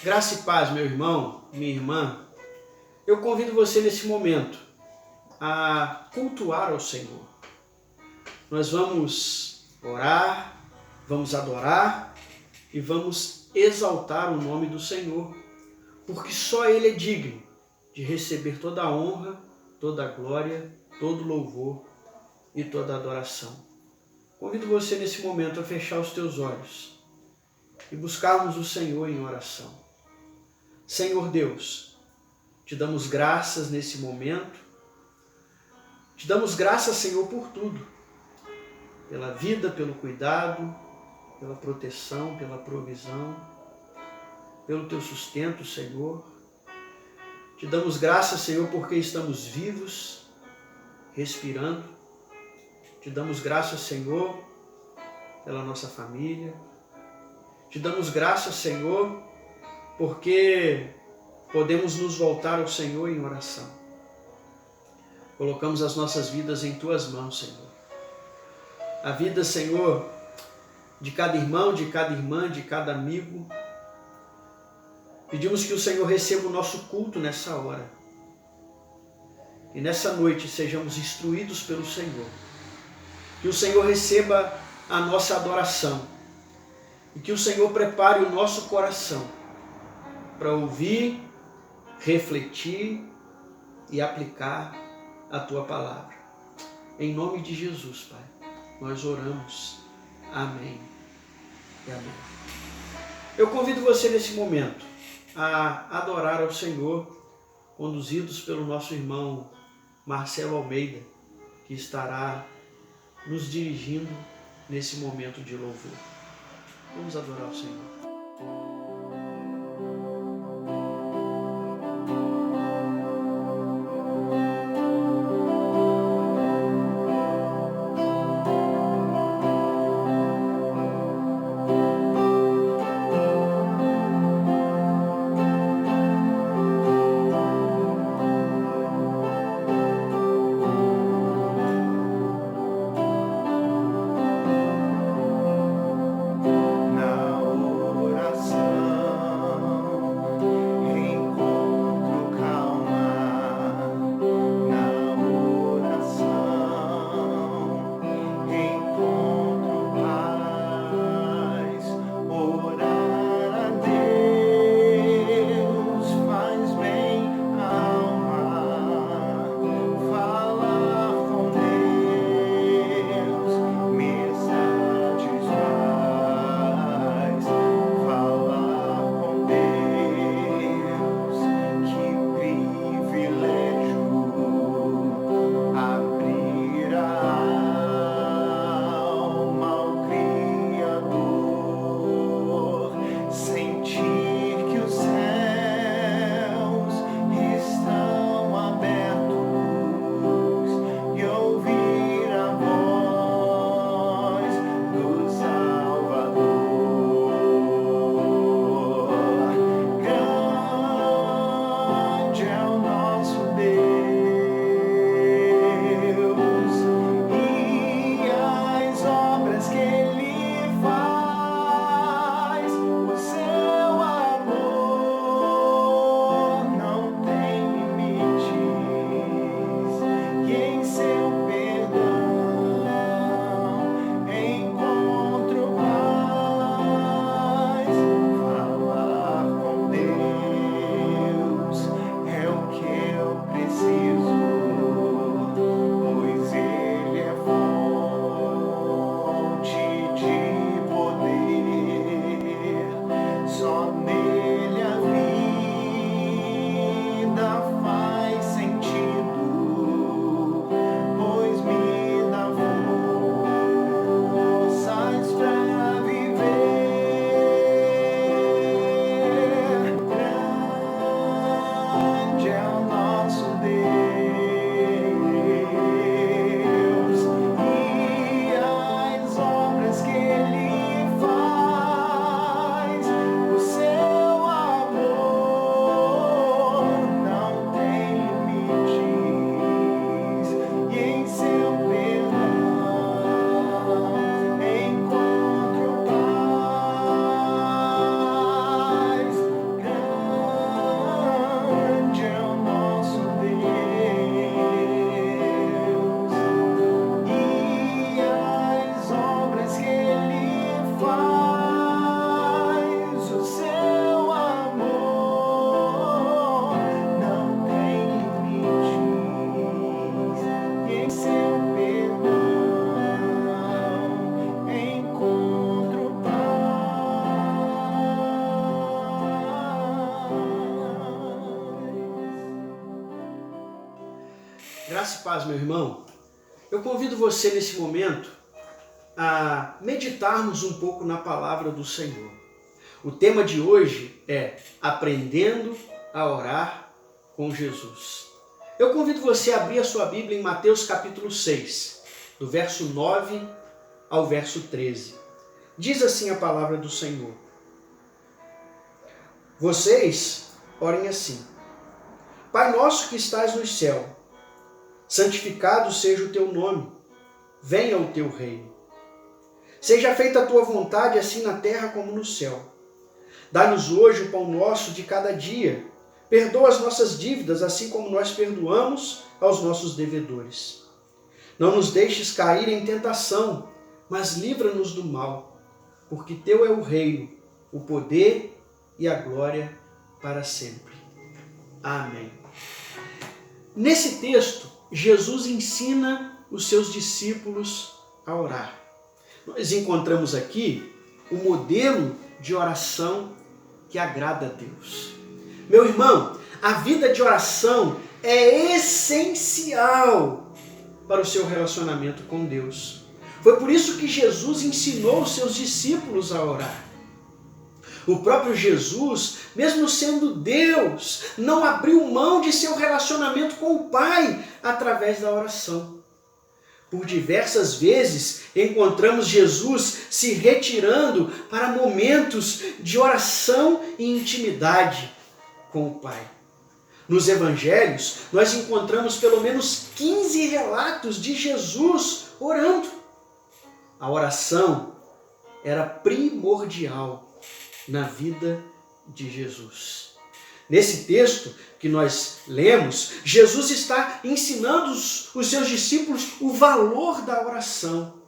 Graça e paz, meu irmão, minha irmã. Eu convido você nesse momento a cultuar ao Senhor. Nós vamos orar, vamos adorar e vamos exaltar o nome do Senhor, porque só Ele é digno de receber toda a honra, toda a glória, todo o louvor e toda a adoração. Convido você nesse momento a fechar os teus olhos e buscarmos o Senhor em oração. Senhor Deus, te damos graças nesse momento. Te damos graças, Senhor, por tudo. Pela vida, pelo cuidado, pela proteção, pela provisão, pelo teu sustento, Senhor. Te damos graças, Senhor, porque estamos vivos, respirando. Te damos graças, Senhor, pela nossa família. Te damos graças, Senhor, porque podemos nos voltar ao Senhor em oração. Colocamos as nossas vidas em tuas mãos, Senhor. A vida, Senhor, de cada irmão, de cada irmã, de cada amigo. Pedimos que o Senhor receba o nosso culto nessa hora. E nessa noite sejamos instruídos pelo Senhor. Que o Senhor receba a nossa adoração. E que o Senhor prepare o nosso coração para ouvir, refletir e aplicar a tua palavra. Em nome de Jesus, Pai, nós oramos. Amém e amém. Eu convido você nesse momento a adorar ao Senhor, conduzidos pelo nosso irmão Marcelo Almeida, que estará nos dirigindo nesse momento de louvor. Vamos adorar o Senhor. Na oração Graça e paz, meu irmão. Eu convido você nesse momento a meditarmos um pouco na palavra do Senhor. O tema de hoje é Aprendendo a Orar com Jesus. Eu convido você a abrir a sua Bíblia em Mateus capítulo 6, do verso 9 ao verso 13. Diz assim a palavra do Senhor: Vocês orem assim: Pai nosso que estás no céu, santificado seja o teu nome, venha o teu reino. Seja feita a tua vontade, assim na terra como no céu. Dá-nos hoje o pão nosso de cada dia. Perdoa as nossas dívidas, assim como nós perdoamos aos nossos devedores. Não nos deixes cair em tentação, mas livra-nos do mal, porque teu é o reino, o poder e a glória para sempre. Amém. Nesse texto, Jesus ensina os seus discípulos a orar. Nós encontramos aqui o modelo de oração que agrada a Deus. Meu irmão, a vida de oração é essencial para o seu relacionamento com Deus. Foi por isso que Jesus ensinou os seus discípulos a orar. O próprio Jesus, mesmo sendo Deus, não abriu mão de seu relacionamento com o Pai através da oração. Por diversas vezes encontramos Jesus se retirando para momentos de oração e intimidade com o Pai. Nos evangelhos, nós encontramos pelo menos 15 relatos de Jesus orando. A oração era primordial na vida de Jesus. Nesse texto que nós lemos, Jesus está ensinando os seus discípulos o valor da oração.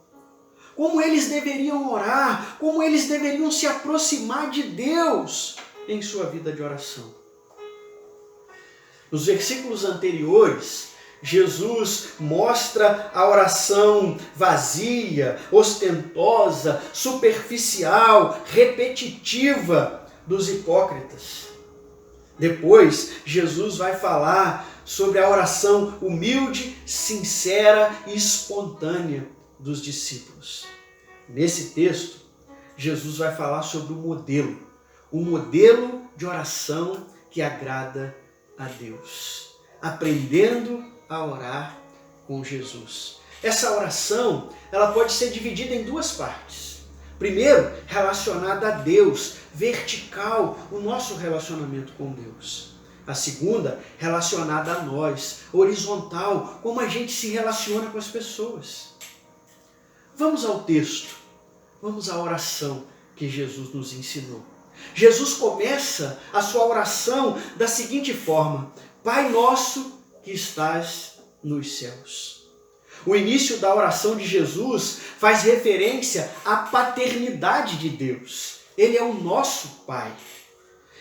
Como eles deveriam orar, como eles deveriam se aproximar de Deus em sua vida de oração. Nos versículos anteriores, Jesus mostra a oração vazia, ostentosa, superficial, repetitiva dos hipócritas. Depois, Jesus vai falar sobre a oração humilde, sincera e espontânea dos discípulos. Nesse texto, Jesus vai falar sobre o modelo de oração que agrada a Deus. Aprendendo a orar com Jesus. Essa oração, ela pode ser dividida em duas partes. Primeiro, relacionada a Deus, vertical, o nosso relacionamento com Deus. A segunda, relacionada a nós, horizontal, como a gente se relaciona com as pessoas. Vamos ao texto, vamos à oração que Jesus nos ensinou. Jesus começa a sua oração da seguinte forma: Pai nosso que estás nos céus. O início da oração de Jesus faz referência à paternidade de Deus. Ele é o nosso Pai.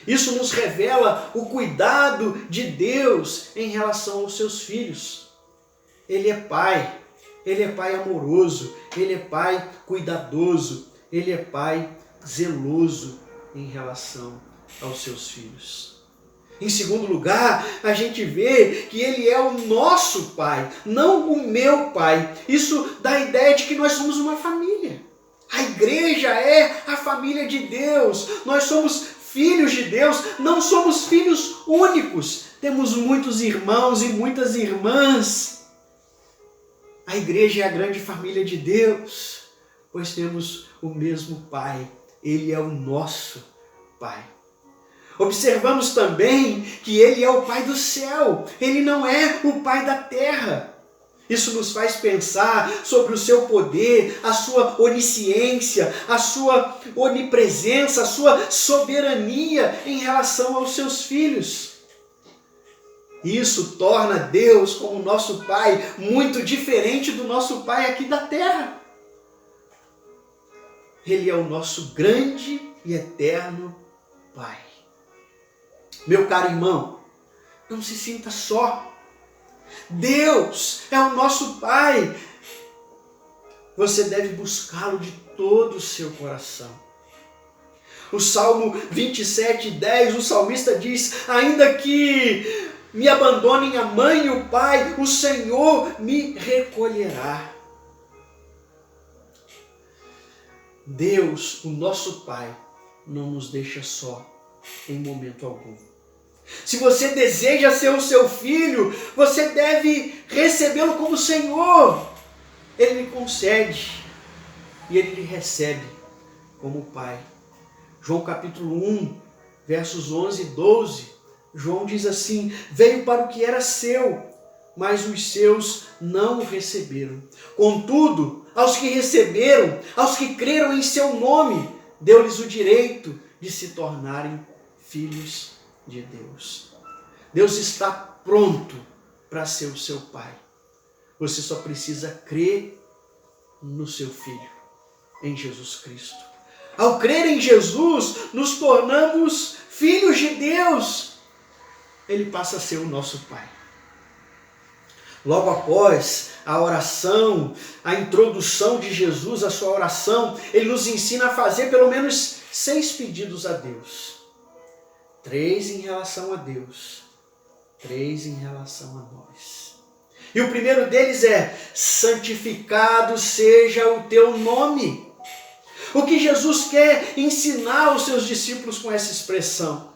Isso nos revela o cuidado de Deus em relação aos seus filhos. Ele é Pai amoroso, Ele é Pai cuidadoso, Ele é Pai zeloso em relação aos seus filhos. Em segundo lugar, a gente vê que Ele é o nosso Pai, não o meu Pai. Isso dá a ideia de que nós somos uma família. A igreja é a família de Deus. Nós somos filhos de Deus, não somos filhos únicos. Temos muitos irmãos e muitas irmãs. A igreja é a grande família de Deus, pois temos o mesmo Pai. Ele é o nosso Pai. Observamos também que Ele é o Pai do céu, Ele não é o Pai da terra. Isso nos faz pensar sobre o seu poder, a sua onisciência, a sua onipresença, a sua soberania em relação aos seus filhos. Isso torna Deus, como nosso Pai, muito diferente do nosso Pai aqui da terra. Ele é o nosso grande e eterno Pai. Meu caro irmão, não se sinta só. Deus é o nosso Pai. Você deve buscá-lo de todo o seu coração. O Salmo 27:10, o salmista diz: ainda que me abandonem a mãe e o pai, o Senhor me recolherá. Deus, o nosso Pai, não nos deixa só em momento algum. Se você deseja ser o seu filho, você deve recebê-lo como Senhor. Ele lhe concede e ele lhe recebe como Pai. João capítulo 1, versos 11 e 12, João diz assim: veio para o que era seu, mas os seus não o receberam. Contudo, aos que receberam, aos que creram em seu nome, deu-lhes o direito de se tornarem filhos de Deus. Deus está pronto para ser o seu Pai. Você só precisa crer no seu Filho, em Jesus Cristo. Ao crer em Jesus, nos tornamos filhos de Deus. Ele passa a ser o nosso Pai. Logo após a oração, a introdução de Jesus à sua oração, ele nos ensina a fazer pelo menos 6 pedidos a Deus. 3 em relação a Deus, 3 em relação a nós. E o primeiro deles é: santificado seja o teu nome. O que Jesus quer ensinar aos seus discípulos com essa expressão?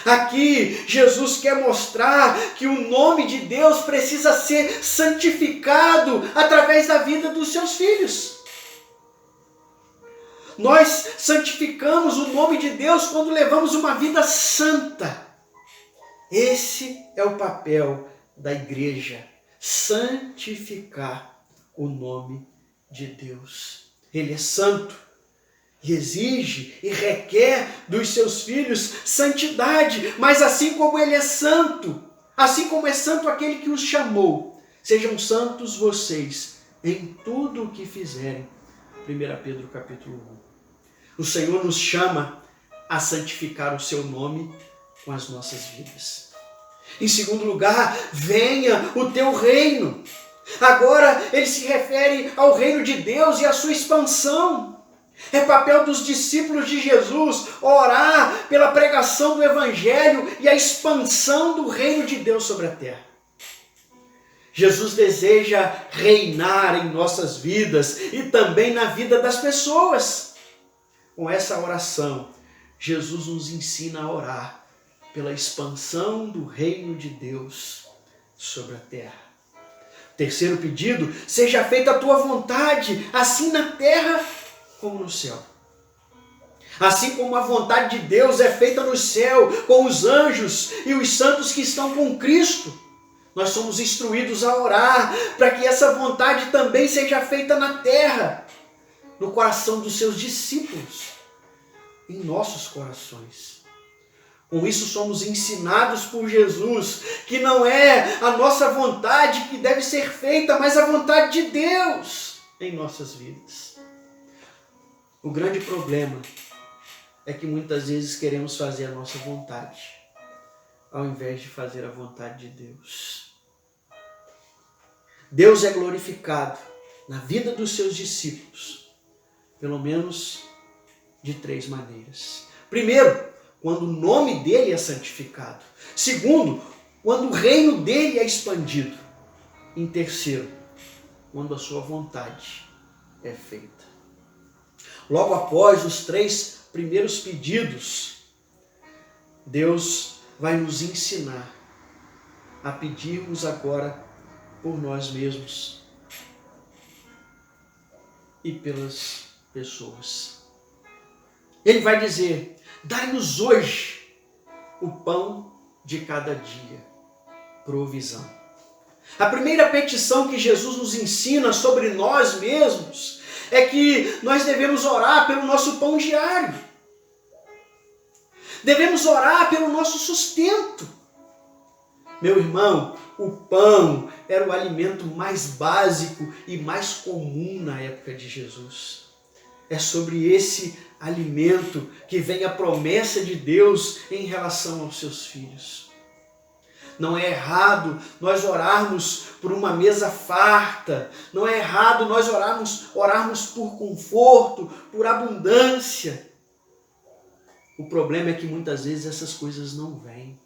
Aqui, Jesus quer mostrar que o nome de Deus precisa ser santificado através da vida dos seus filhos. Nós santificamos o nome de Deus quando levamos uma vida santa. Esse é o papel da igreja, santificar o nome de Deus. Ele é santo. E exige e requer dos seus filhos santidade, mas assim como ele é santo, assim como é santo aquele que os chamou, sejam santos vocês em tudo o que fizerem. 1 Pedro capítulo 1. O Senhor nos chama a santificar o seu nome com as nossas vidas. Em segundo lugar, venha o teu reino. Agora ele se refere ao reino de Deus e à sua expansão. É papel dos discípulos de Jesus orar pela pregação do Evangelho e a expansão do reino de Deus sobre a terra. Jesus deseja reinar em nossas vidas e também na vida das pessoas. Com essa oração, Jesus nos ensina a orar pela expansão do reino de Deus sobre a terra. Terceiro pedido: seja feita a tua vontade, assim na terra como no céu. Assim como a vontade de Deus é feita no céu, com os anjos e os santos que estão com Cristo, nós somos instruídos a orar para que essa vontade também seja feita na terra, no coração dos seus discípulos, em nossos corações. Com isso somos ensinados por Jesus que não é a nossa vontade que deve ser feita, mas a vontade de Deus em nossas vidas. O grande problema é que muitas vezes queremos fazer a nossa vontade, ao invés de fazer a vontade de Deus. Deus é glorificado na vida dos seus discípulos, pelo menos de 3 maneiras. Primeiro, quando o nome dele é santificado. Segundo, quando o reino dele é expandido. Em terceiro, quando a sua vontade é feita. Logo após os 3 primeiros pedidos, Deus vai nos ensinar a pedirmos agora por nós mesmos e pelas pessoas. Ele vai dizer: dai-nos hoje o pão de cada dia, provisão. A primeira petição que Jesus nos ensina sobre nós mesmos é que nós devemos orar pelo nosso pão diário. Devemos orar pelo nosso sustento. Meu irmão, o pão era o alimento mais básico e mais comum na época de Jesus. É sobre esse alimento que vem a promessa de Deus em relação aos seus filhos. Não é errado nós orarmos por uma mesa farta. Não é errado nós orarmos por conforto, por abundância. O problema é que muitas vezes essas coisas não vêm.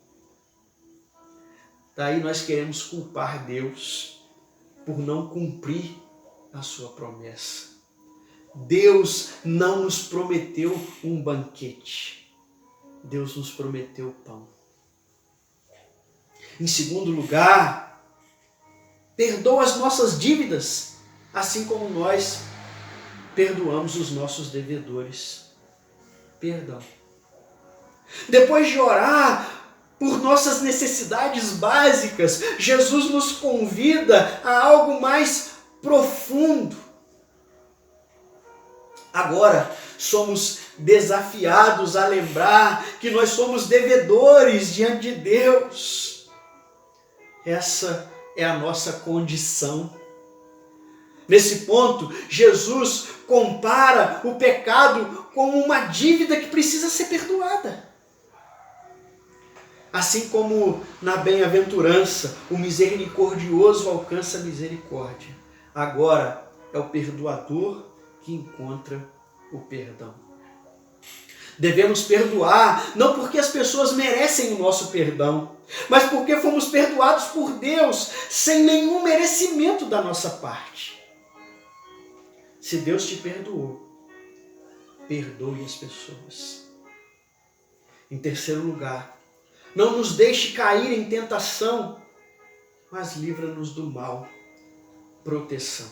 Daí nós queremos culpar Deus por não cumprir a sua promessa. Deus não nos prometeu um banquete. Deus nos prometeu pão. Em segundo lugar, perdoa as nossas dívidas, assim como nós perdoamos os nossos devedores. Perdão. Depois de orar por nossas necessidades básicas, Jesus nos convida a algo mais profundo. Agora, somos desafiados a lembrar que nós somos devedores diante de Deus. Essa é a nossa condição. Nesse ponto, Jesus compara o pecado como uma dívida que precisa ser perdoada. Assim como na bem-aventurança, o misericordioso alcança a misericórdia. Agora é o perdoador que encontra o perdão. Devemos perdoar, não porque as pessoas merecem o nosso perdão, mas porque fomos perdoados por Deus, sem nenhum merecimento da nossa parte. Se Deus te perdoou, perdoe as pessoas. Em terceiro lugar, não nos deixe cair em tentação, mas livra-nos do mal. Proteção.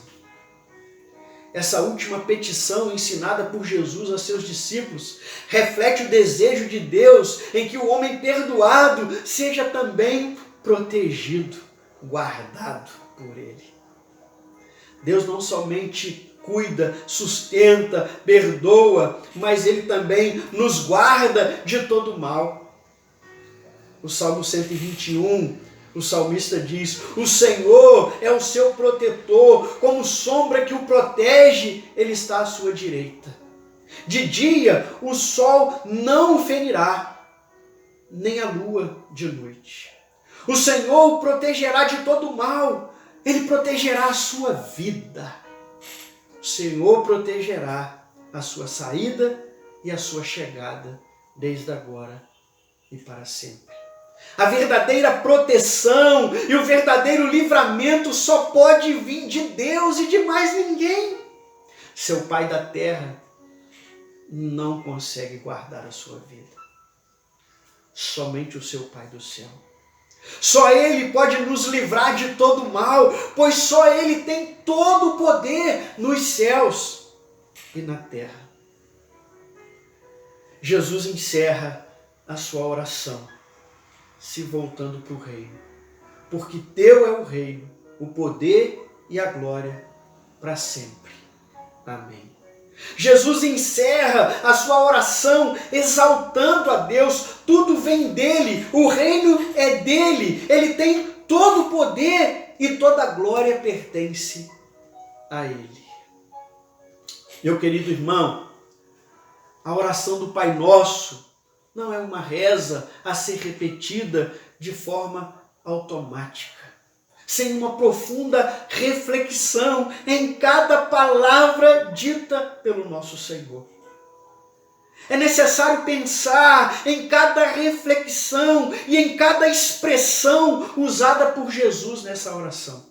Essa última petição ensinada por Jesus a seus discípulos reflete o desejo de Deus em que o homem perdoado seja também protegido, guardado por Ele. Deus não somente cuida, sustenta, perdoa, mas Ele também nos guarda de todo mal. O Salmo 121, o salmista diz: o Senhor é o seu protetor, como sombra que o protege, Ele está à sua direita. De dia o sol não o ferirá, nem a lua de noite. O Senhor o protegerá de todo mal, Ele protegerá a sua vida. O Senhor protegerá a sua saída e a sua chegada, desde agora e para sempre. A verdadeira proteção e o verdadeiro livramento só pode vir de Deus e de mais ninguém. Seu Pai da terra não consegue guardar a sua vida. Somente o seu Pai do céu. Só Ele pode nos livrar de todo mal, pois só Ele tem todo o poder nos céus e na terra. Jesus encerra a sua oração se voltando para o reino. Porque teu é o reino, o poder e a glória para sempre. Amém. Jesus encerra a sua oração exaltando a Deus. Tudo vem dele, o reino é dele. Ele tem todo o poder e toda a glória pertence a Ele. Meu querido irmão, a oração do Pai Nosso não é uma reza a ser repetida de forma automática, sem uma profunda reflexão em cada palavra dita pelo nosso Senhor. É necessário pensar em cada reflexão e em cada expressão usada por Jesus nessa oração.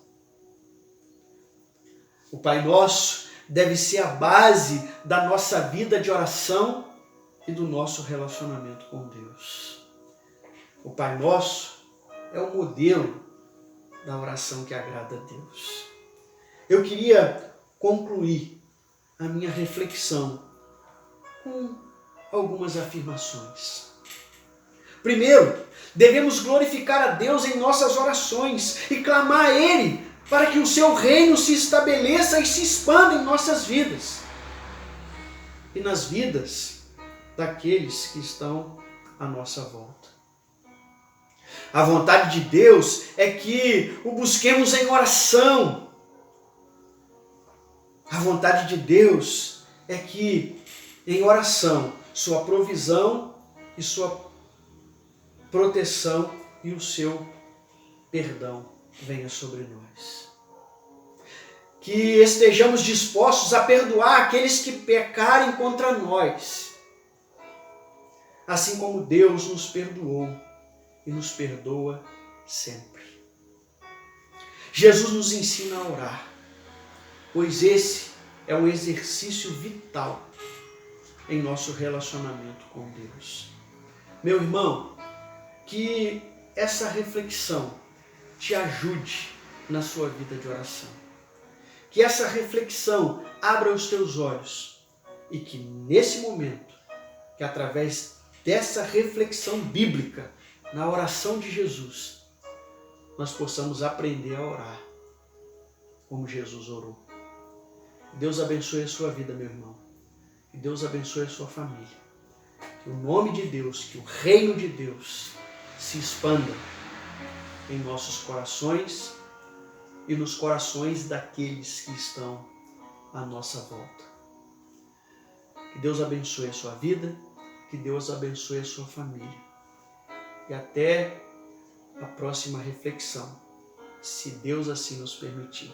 O Pai Nosso deve ser a base da nossa vida de oração e do nosso relacionamento com Deus. O Pai Nosso é o modelo da oração que agrada a Deus. Eu queria concluir a minha reflexão com algumas afirmações. Primeiro, devemos glorificar a Deus em nossas orações e clamar a Ele para que o seu reino se estabeleça e se expanda em nossas vidas e nas vidas daqueles que estão à nossa volta. A vontade de Deus é que o busquemos em oração. A vontade de Deus é que em oração sua provisão e sua proteção e o seu perdão venha sobre nós. Que estejamos dispostos a perdoar aqueles que pecarem contra nós, assim como Deus nos perdoou e nos perdoa sempre. Jesus nos ensina a orar, pois esse é um exercício vital em nosso relacionamento com Deus. Meu irmão, que essa reflexão te ajude na sua vida de oração. Que essa reflexão abra os teus olhos e que nesse momento, que através dessa reflexão bíblica, na oração de Jesus, nós possamos aprender a orar como Jesus orou. Deus abençoe a sua vida, meu irmão. Que Deus abençoe a sua família. Que o nome de Deus, que o reino de Deus se expanda em nossos corações e nos corações daqueles que estão à nossa volta. Que Deus abençoe a sua vida, que Deus abençoe a sua família. E até a próxima reflexão, se Deus assim nos permitir.